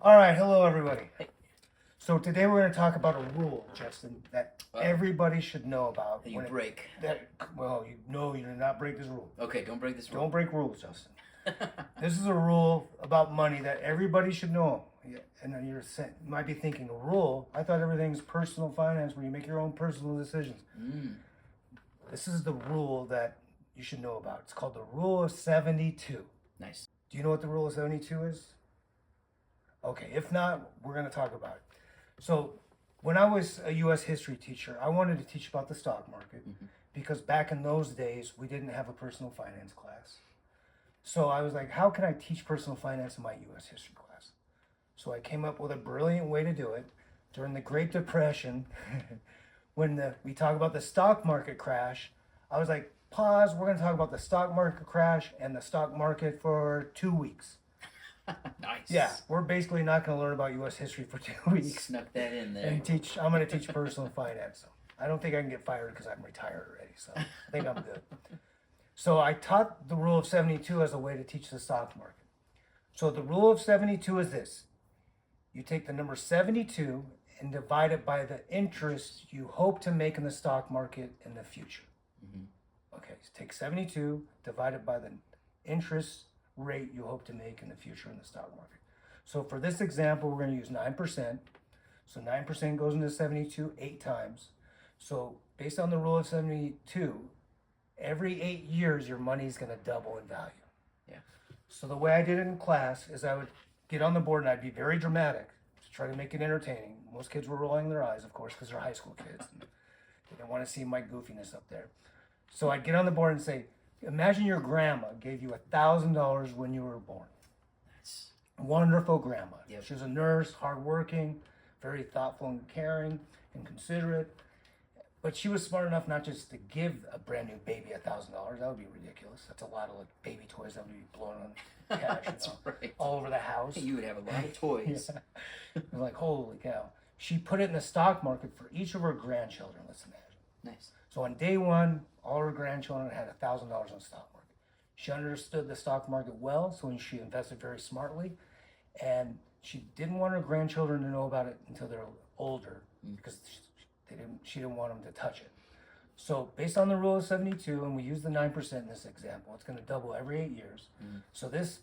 All right, hello everybody. So today we're going to talk about a rule, Justin, that everybody should know about. That you break. You know you do not break this rule. Okay, don't break this rule. Don't break rules, Justin. This is a rule about money that everybody should know. And then you might be thinking, a rule? I thought everything's personal finance where you make your own personal decisions. This is the rule that you should know about. It's called the Rule of 72. Nice. Do you know what the Rule of 72 is? Okay, if not, we're going to talk about it. So, when I was a U.S. history teacher, I wanted to teach about the stock market because back in those days, we didn't have a personal finance class. So I was like, how can I teach personal finance in my U.S. history class? So I came up with a brilliant way to do it. During the Great Depression, when we talk about the stock market crash, I was like, pause, we're going to talk about the stock market crash and the stock market for 2 weeks. Nice. Yeah, we're basically not going to learn about U.S. history for 2 weeks. Snuck that in there. And I'm going to teach personal finance. So I don't think I can get fired because I'm retired already. So I think I'm good. So I taught the Rule of 72 as a way to teach the stock market. So the Rule of 72 is this. You take the number 72 and divide it by the interest you hope to make in the stock market in the future. Okay, so take 72, divide it by the interest rate you hope to make in the future in the stock market. So for this example, we're going to use 9%. So 9% goes into 72 8 times. So based on the Rule of 72, every 8 years, your money is going to double in value. Yeah. So the way I did it in class is I would get on the board and I'd be very dramatic to try to make it entertaining. Most kids were rolling their eyes, of course, because they're high school kids. And they didn't want to see my goofiness up there. So I'd get on the board and say, imagine your grandma gave you $1,000 when you were born. That's Wonderful grandma. Yep. She was a nurse, hardworking, very thoughtful and caring and considerate. But she was smart enough not just to give a brand new baby $1,000. That would be ridiculous. That's a lot of baby toys that would be blown on cash. That's right. All over the house. You would have a lot of toys. Yeah. It was like, holy cow. She put it in the stock market for each of her grandchildren, let's imagine. Nice. So on day one, all her grandchildren had $1,000 in the stock market. She understood the stock market well, so she invested very smartly. And she didn't want her grandchildren to know about it until they're older because she didn't want them to touch it. So based on the Rule of 72, and we use the 9% in this example, it's going to double every 8 years. So this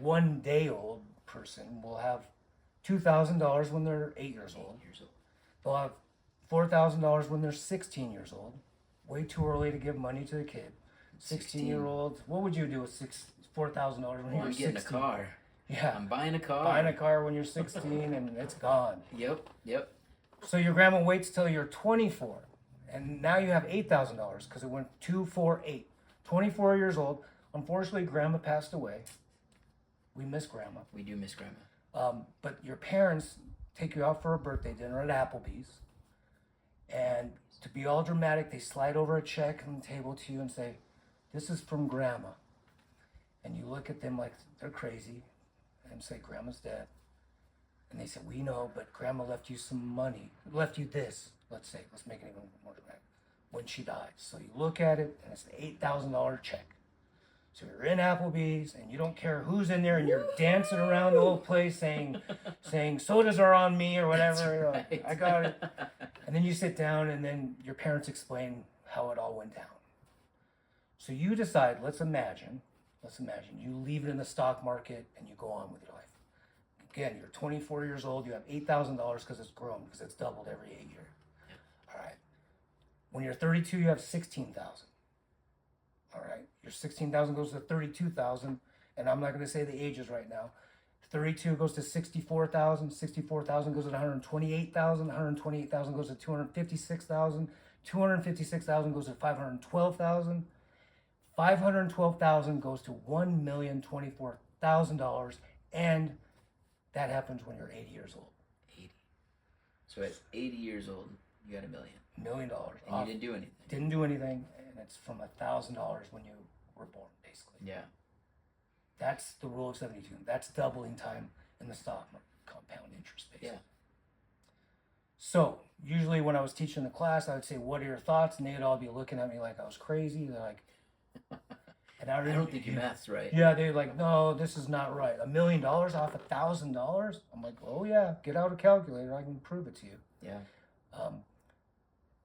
one-day-old person will have $2,000 when they're 8 years old. They'll have $4,000 when they're 16 years old. Way too early to give money to the kid. 16-year-old. What would you do with $4,000 when you're 16? I'm getting a car. Yeah. I'm buying a car. Buying a car when you're 16 and it's gone. Yep. So your grandma waits till you're 24, and now you have $8,000 because it went 2, 4, 8. 24 years old. Unfortunately, grandma passed away. We miss grandma. We do miss grandma. But your parents take you out for a birthday dinner at Applebee's, and to be all dramatic, they slide over a check on the table to you and say, "This is from grandma." And you look at them like they're crazy and say, "Grandma's dead." And they say, "We know, but grandma left you some money. Left you this, let's say. Let's make it even more dramatic. When she died." So you look at it, and it's an $8,000 check. So you're in Applebee's, and you don't care who's in there, and you're dancing around the whole place saying sodas are on me or whatever. Right. I got it. And then you sit down, and then your parents explain how it all went down. So you decide, let's imagine you leave it in the stock market, and you go on with your life. Again, you're 24 years old, you have $8,000 because it's grown, because it's doubled every 8 years. All right. When you're 32, you have 16,000. All right. Your 16,000 goes to 32,000, and I'm not going to say the ages right now. 32 goes to 64,000, 64,000 goes to 128,000, 128,000 goes to 256,000, 256,000 goes to 512,000, 512,000 goes to $1,024,000, and that happens when you're 80 years old. 80. So at 80 years old, you got $1 million. $1 million. And you didn't do anything. Didn't do anything, and it's from $1,000 when you were born, basically. Yeah. That's the Rule of 72. That's doubling time in the stock market, compound interest, basically. Yeah. So usually when I was teaching the class, I would say, "What are your thoughts?" And they'd all be looking at me like I was crazy. They're like, and And I I remember, don't think your math's right. yeah, they're like, no, this is not right. $1 million off $1,000? I'm like, oh yeah, get out a calculator. I can prove it to you. Yeah. Um,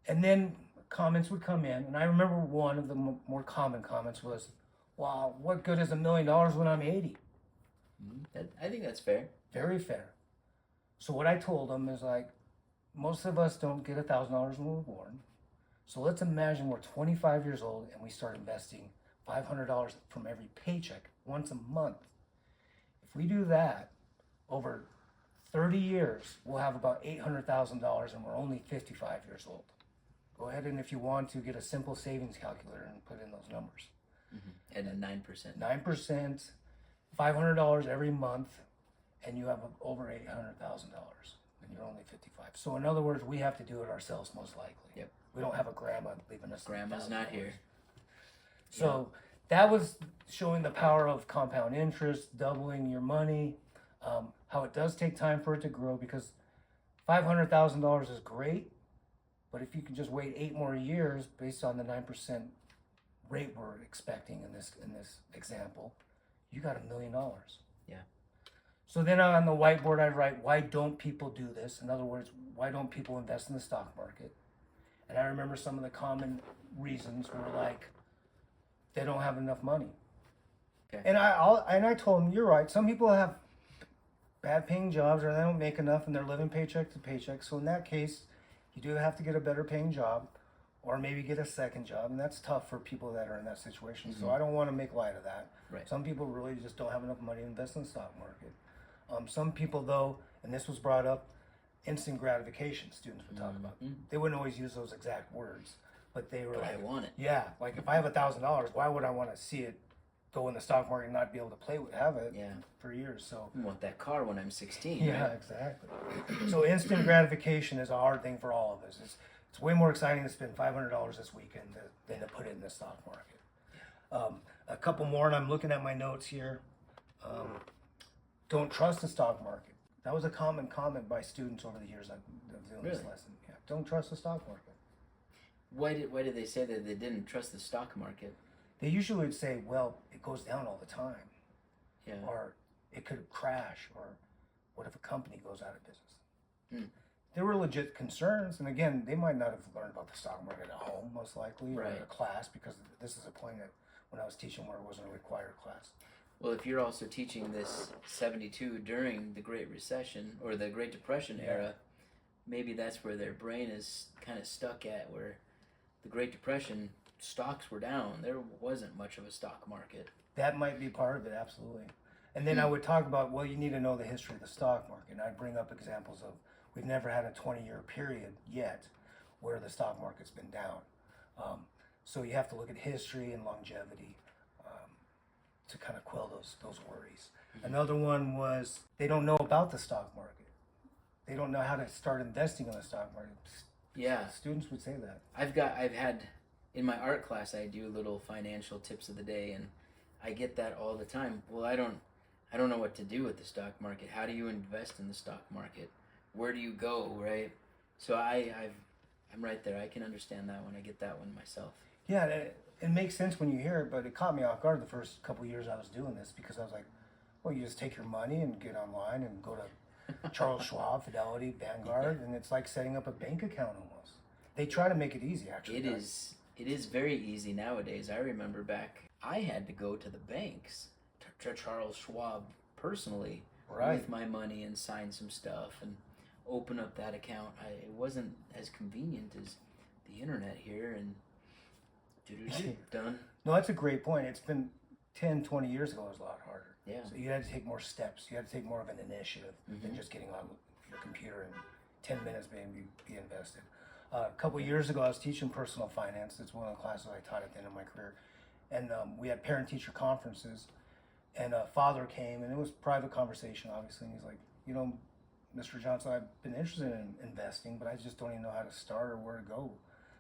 and then comments would come in, and I remember one of the more common comments was, wow, what good is $1 million when I'm 80? I think that's fair. Very fair. So what I told them is like, most of us don't get $1,000 when we're born. So let's imagine we're 25 years old and we start investing $500 from every paycheck once a month. If we do that over 30 years, we'll have about $800,000 and we're only 55 years old. Go ahead and if you want to get a simple savings calculator and put in those numbers. And a 9%. 9%, $500 every month, and you have over $800,000 and you're only 55. So in other words, we have to do it ourselves most likely. Yep. We don't have a grandma leaving us. Grandma's not here. So that was showing the power of compound interest, doubling your money, how it does take time for it to grow because $500,000 is great, but if you can just wait 8 more years based on the 9% rate we're expecting in this example, you got $1 million. Yeah. So then on the whiteboard I write, why don't people do this? In other words, why don't people invest in the stock market? And I remember some of the common reasons were like, they don't have enough money. Okay. And I told them, you're right. Some people have bad paying jobs or they don't make enough and they're living paycheck to paycheck. So in that case, you do have to get a better paying job or maybe get a second job. And that's tough for people that are in that situation. So I don't want to make light of that. Right. Some people really just don't have enough money to invest in the stock market. Some people though, and this was brought up, instant gratification students would talk about. They wouldn't always use those exact words, but they were But like, I want it. yeah, like if I have $1,000, why would I want to see it go in the stock market and not be able to have it Yeah. for years? So I want that car when I'm 16. yeah, Right? exactly. So instant gratification is a hard thing for all of us. It's way more exciting to spend $500 this weekend than to put it in the stock market. A couple more, and I'm looking at my notes here. Don't trust the stock market. That was a common comment by students over the years I've been doing this Really? lesson. Yeah, don't trust the stock market. Why did they say that they didn't trust the stock market? They usually would say, well, it goes down all the time, Yeah. or it could crash, or what if a company goes out of business? Hmm. There were legit concerns, and again, they might not have learned about the stock market at home, most likely, or in Right. a class, because this is a point that when I was teaching where it wasn't a required class. Well, if you're also teaching this 72 during the Great Recession or the Great Depression era, maybe that's where their brain is kind of stuck at, where the Great Depression stocks were down. There wasn't much of a stock market. That might be part of it, absolutely. And then I would talk about, well, you need to know the history of the stock market. And I'd bring up examples of, we've never had a 20-year period yet where the stock market's been down. So you have to look at history and longevity to kind of quell those worries. Another one was they don't know about the stock market. They don't know how to start investing in the stock market. Yeah. Students would say that. I've had in my art class I do little financial tips of the day, and I get that all the time. Well, I don't know what to do with the stock market. How do you invest in the stock market? Where do you go, right? So I'm right there. I can understand that one. I get that one myself. Yeah, it makes sense when you hear it, but it caught me off guard the first couple of years I was doing this because I was like, well, you just take your money and get online and go to Charles Schwab, Fidelity, Vanguard, and it's like setting up a bank account almost. They try to make it easy, actually. It is very easy nowadays. I remember back, I had to go to the banks, to Charles Schwab personally, Right. with my money and sign some stuff and open up that account. It wasn't as convenient as the internet here, and done. No, that's a great point. It's been 10, 20 years ago, it was a lot harder. Yeah. So you had to take more steps. You had to take more of an initiative than just getting on your computer and 10 minutes maybe be invested. A couple of years ago, I was teaching personal finance. It's one of the classes I taught at the end of my career. And we had parent-teacher conferences. And a father came, and it was private conversation, obviously. And he's like, you know, Mr. Johnson, I've been interested in investing, but I just don't even know how to start or where to go.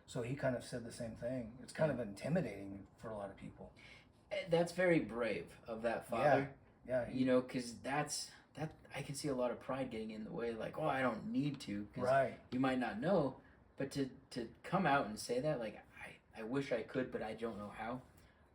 So he kind of said the same thing. It's kind of intimidating for a lot of people. That's very brave of that father. Yeah. You know, because that I can see a lot of pride getting in the way. Like, oh, I don't need to. 'Cause Right. you might not know, but to come out and say that, like, I wish I could, but I don't know how.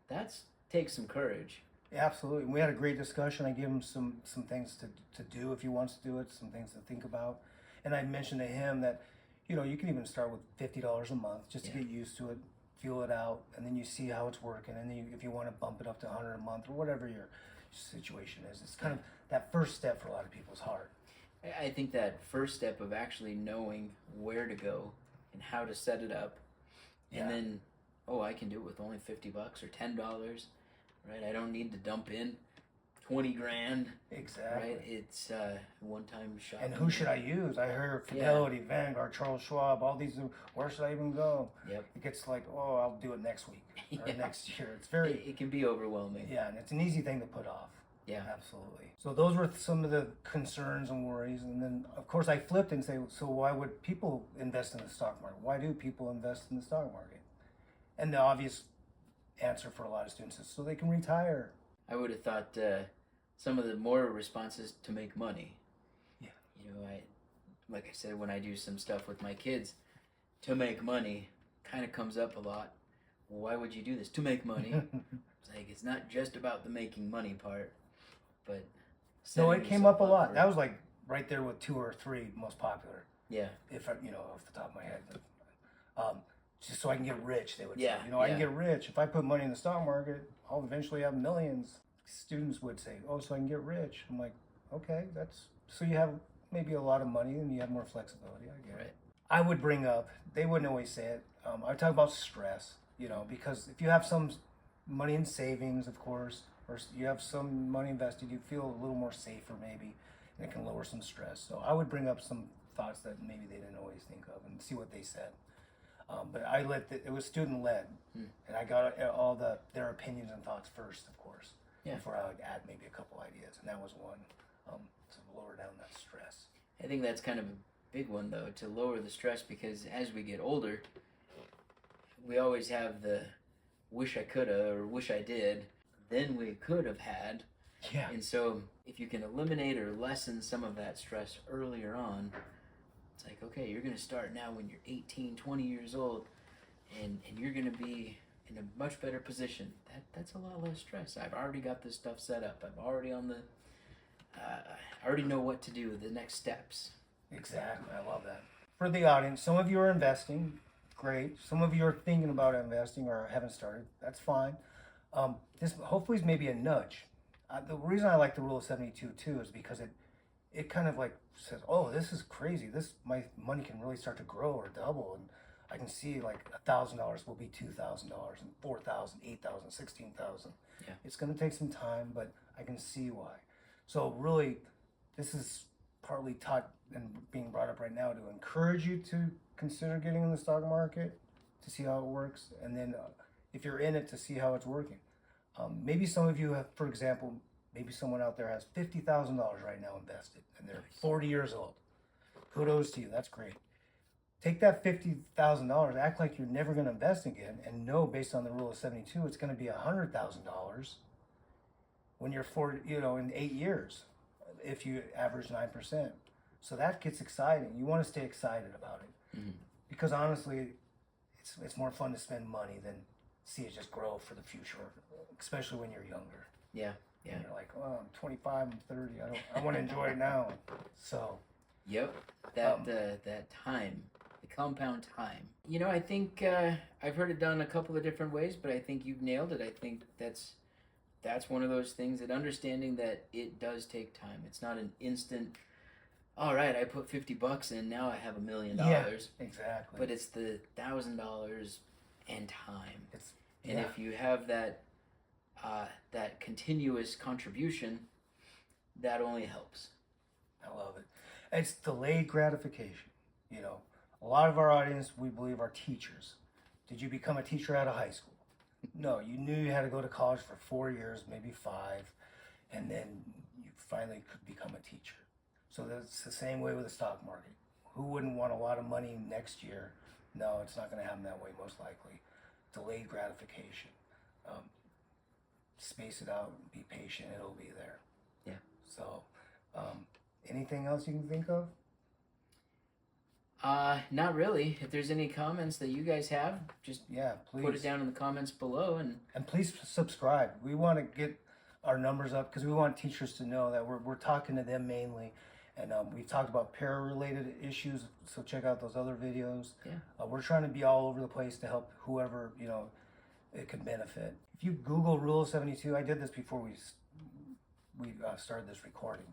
That's takes some courage. Absolutely. We had a great discussion. I gave him some things to do if he wants to do it, some things to think about. And I mentioned to him that, you can even start with $50 a month just to Yeah. get used to it, feel it out, and then you see how it's working. And then if you want to bump it up to 100 a month or whatever your situation is, it's kind of that first step for a lot of people is hard. I think that first step of actually knowing where to go and how to set it up, Yeah. and then, oh, I can do it with only $50 or $10, right? I don't need to dump in 20 grand, Exactly. right? It's one-time shot. And who should I use? I heard Fidelity, Vanguard, Charles Schwab, all these. Where should I even go? Yep. It gets like, oh, I'll do it next week or Yeah. next year. It's very, It can be overwhelming. yeah, and it's an easy thing to put off. Yeah. Absolutely. So those were some of the concerns and worries. And then, of course, I flipped and say, so why would people invest in the stock market? Why do people invest in the stock market? And the obvious answer for a lot of students is so they can retire. I would have thought some of the more responses to make money. Yeah. Like I said, when I do some stuff with my kids, to make money kind of comes up a lot. Well, why would you do this? To make money. It's like, it's not just about the making money part, but No, setting it came yourself up a lot. for- That was like right there with 2 or 3 most popular. Yeah. If I, off the top of my head. Just so I can get rich, they would Yeah, say. I can yeah. get rich. If I put money in the stock market, I'll eventually have millions. Students would say, oh, so I can get rich. I'm like, okay, so you have maybe a lot of money and you have more flexibility. I get it. Right. I would bring up, they wouldn't always say it. I talk about stress, because if you have some money in savings, of course, or you have some money invested, you feel a little more safer maybe, and it can lower some stress. So I would bring up some thoughts that maybe they didn't always think of and see what they said. But it was student led, and I got all their opinions and thoughts first, of course, Yeah. before I would add maybe a couple ideas, and that was one to lower down that stress. I think that's kind of a big one, though, to lower the stress, because as we get older, we always have the wish I coulda or wish I did, then we could have had. Yeah, And so if you can eliminate or lessen some of that stress earlier on, it's like, okay, you're going to start now when you're 18, 20 years old, and you're going to be in a much better position. That's a lot less stress. I've already got this stuff set up. I'm already on the, I already know what to do, the next steps. exactly. I love that. For the audience, some of you are investing, great. Some of you are thinking about investing or haven't started. That's fine. This hopefully is maybe a nudge. The reason I like the rule of 72 too is because it kind of like says, oh, this is crazy. My money can really start to grow or double, and I can see like $1,000 will be $2,000 and $4,000, $8,000, $16,000. Yeah. It's going to take some time, but I can see why. So really, this is partly taught and being brought up right now to encourage you to consider getting in the stock market to see how it works, and then if you're in it, to see how it's working. Maybe some of you have, for example, maybe someone out there has $50,000 right now invested, and they're 40 years old. Kudos to you. That's great. Take that $50,000, act like you're never going to invest again, and know based on the rule of 72, it's going to be $100,000 when you're 40, in 8 years, if you average 9%. So that gets exciting. You want to stay excited about it, because honestly, it's more fun to spend money than see it just grow for the future, especially when you're younger. Yeah, yeah. And you're like, oh, I'm 25, I'm 30. I want to enjoy it now. So. Yep, that time, the compound time. I think I've heard it done a couple of different ways, but I think you've nailed it. I think that's one of those things, that understanding that it does take time. It's not an instant, all right, I put $50 in, now I have $1 million. Yeah, exactly. But it's the $1,000 and time. And yeah. if you have that continuous contribution, that only helps. I love it. It's delayed gratification. A lot of our audience, we believe, are teachers. Did you become a teacher out of high school? No, you knew you had to go to college for 4 years, maybe 5, and then you finally could become a teacher. So that's the same way with the stock market. Who wouldn't want a lot of money next year? No, it's not going to happen that way, most likely. Delayed gratification. Space it out, be patient, it'll be there. Yeah. So, anything else you can think of? Not really. If there's any comments that you guys have, just Yeah, please. put it down in the comments below. And please subscribe. We want to get our numbers up because we want teachers to know that we're talking to them mainly. And we've talked about para-related issues, so check out those other videos. Yeah. We're trying to be all over the place to help whoever, it could benefit. If you Google Rule of 72, I did this before we started this recording.